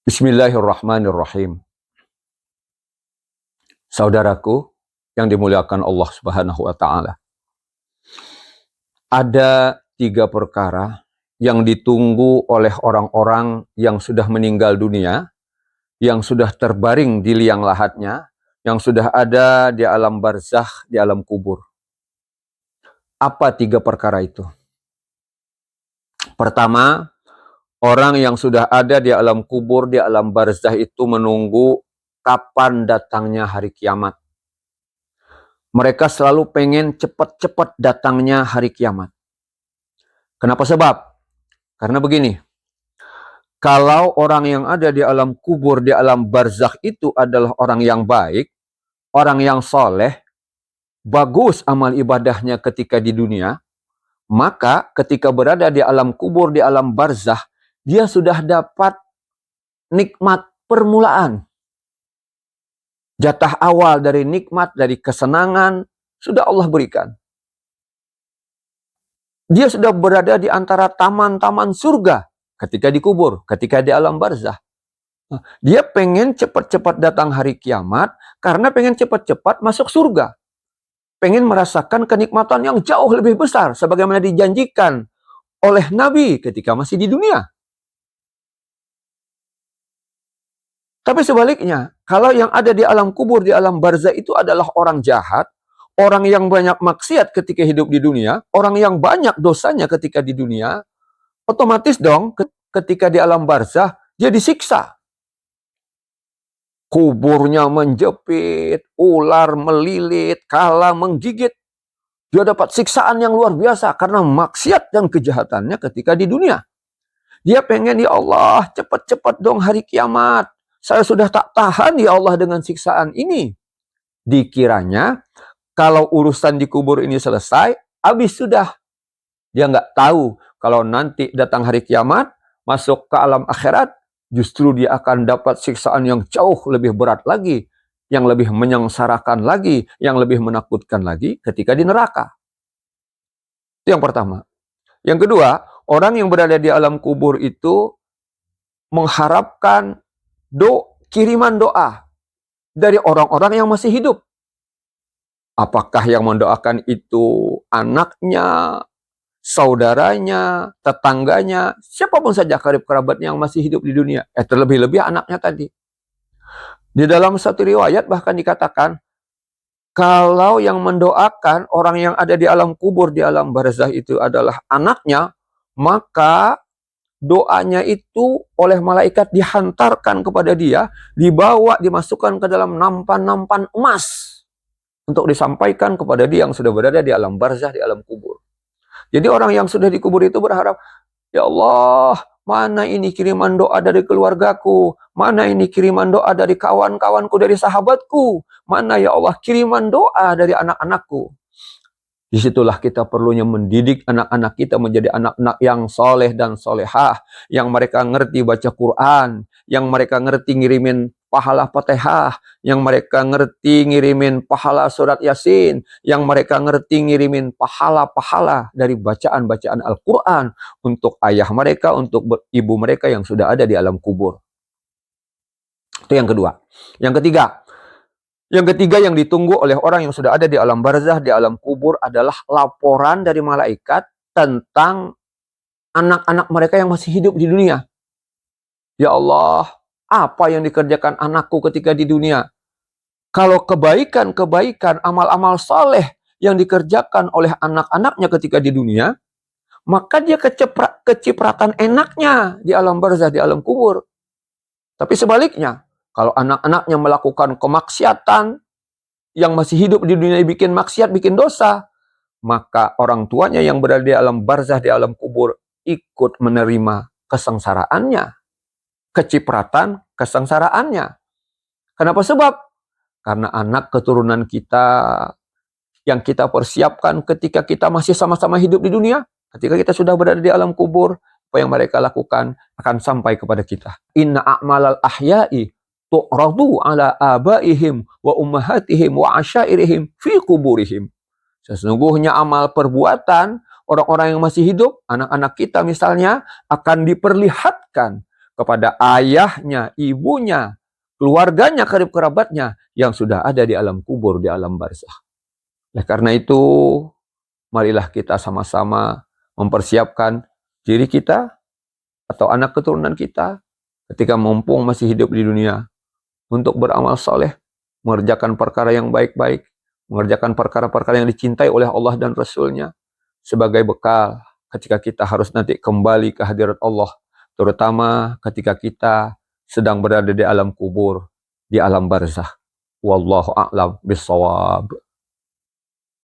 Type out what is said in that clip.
Bismillahirrahmanirrahim. Saudaraku yang dimuliakan Allah Subhanahu wa taala. Ada 3 perkara yang ditunggu oleh orang-orang yang sudah meninggal dunia, yang sudah terbaring di liang lahatnya, yang sudah ada di alam barzakh, di alam kubur. Apa 3 perkara itu? Pertama, orang yang sudah ada di alam kubur, di alam barzakh itu menunggu kapan datangnya hari kiamat. Mereka selalu pengen cepat-cepat datangnya hari kiamat. Kenapa sebab? Karena begini, kalau orang yang ada di alam kubur, di alam barzakh itu adalah orang yang baik, orang yang soleh, bagus amal ibadahnya ketika di dunia, maka ketika berada di alam kubur, di alam barzakh, dia sudah dapat nikmat permulaan. Jatah awal dari nikmat, dari kesenangan, sudah Allah berikan. Dia sudah berada di antara taman-taman surga ketika dikubur, ketika di alam barzakh. Dia pengen cepat-cepat datang hari kiamat karena pengen cepat-cepat masuk surga. Pengen merasakan kenikmatan yang jauh lebih besar sebagaimana dijanjikan oleh Nabi ketika masih di dunia. Tapi sebaliknya, kalau yang ada di alam kubur, di alam barzakh itu adalah orang jahat, orang yang banyak maksiat ketika hidup di dunia, orang yang banyak dosanya ketika di dunia, otomatis dong ketika di alam barzakh dia disiksa. Kuburnya menjepit, ular melilit, kala menggigit. Dia dapat siksaan yang luar biasa karena maksiat dan kejahatannya ketika di dunia. Dia pengen, ya Allah, cepat-cepat dong hari kiamat. Saya sudah tak tahan, ya Allah, dengan siksaan ini. Dikiranya, kalau urusan di kubur ini selesai, habis sudah. Dia nggak tahu kalau nanti datang hari kiamat, masuk ke alam akhirat, justru dia akan dapat siksaan yang jauh lebih berat lagi, yang lebih menyengsarakan lagi, yang lebih menakutkan lagi ketika di neraka. Itu yang pertama. Yang kedua, orang yang berada di alam kubur itu mengharapkan kiriman doa dari orang-orang yang masih hidup. Apakah yang mendoakan itu anaknya, saudaranya, tetangganya, siapapun saja karib kerabatnya yang masih hidup di dunia. Terlebih-lebih anaknya tadi. Di dalam satu riwayat bahkan dikatakan, kalau yang mendoakan orang yang ada di alam kubur, di alam barzakh itu adalah anaknya, maka doanya itu oleh malaikat dihantarkan kepada dia, dibawa, dimasukkan ke dalam nampan-nampan emas untuk disampaikan kepada dia yang sudah berada di alam barzakh, di alam kubur. Jadi orang yang sudah dikubur itu berharap, ya Allah, mana ini kiriman doa dari keluargaku, mana ini kiriman doa dari kawan-kawanku, dari sahabatku, mana ya Allah kiriman doa dari anak-anakku. Disitulah kita perlunya mendidik anak-anak kita menjadi anak-anak yang soleh dan solehah, yang mereka ngerti baca Quran, yang mereka ngerti ngirimin pahala Fatihah, yang mereka ngerti ngirimin pahala surat Yasin, yang mereka ngerti ngirimin pahala-pahala dari bacaan-bacaan Al-Quran untuk ayah mereka, untuk ibu mereka yang sudah ada di alam kubur. Itu yang kedua. Yang ketiga yang ditunggu oleh orang yang sudah ada di alam barzakh, di alam kubur adalah laporan dari malaikat tentang anak-anak mereka yang masih hidup di dunia. Ya Allah, apa yang dikerjakan anakku ketika di dunia? Kalau kebaikan-kebaikan, amal-amal soleh yang dikerjakan oleh anak-anaknya ketika di dunia, maka dia kecipratan enaknya di alam barzakh, di alam kubur. Tapi sebaliknya, kalau anak-anaknya melakukan kemaksiatan, yang masih hidup di dunia bikin maksiat, bikin dosa, maka orang tuanya yang berada di alam barzakh, di alam kubur, ikut menerima kesengsaraannya, kecipratan kesengsaraannya. Kenapa sebab? Karena anak keturunan kita yang kita persiapkan ketika kita masih sama-sama hidup di dunia, ketika kita sudah berada di alam kubur, apa yang mereka lakukan akan sampai kepada kita. Inna a'malal ahya'i tu'radu ala abaihim wa ummahatihim wa asyairihim fi kuburihim. Sesungguhnya amal perbuatan orang-orang yang masih hidup, anak-anak kita misalnya, akan diperlihatkan kepada ayahnya, ibunya, keluarganya, karib kerabatnya yang sudah ada di alam kubur, di alam barzakh. Oleh karena itu, marilah kita sama-sama mempersiapkan diri kita atau anak keturunan kita ketika mumpung masih hidup di dunia untuk beramal soleh, mengerjakan perkara yang baik-baik, mengerjakan perkara-perkara yang dicintai oleh Allah dan Rasul-Nya sebagai bekal ketika kita harus nanti kembali ke hadirat Allah, terutama ketika kita sedang berada di alam kubur, di alam barzakh. Wallahu a'lam bishawab.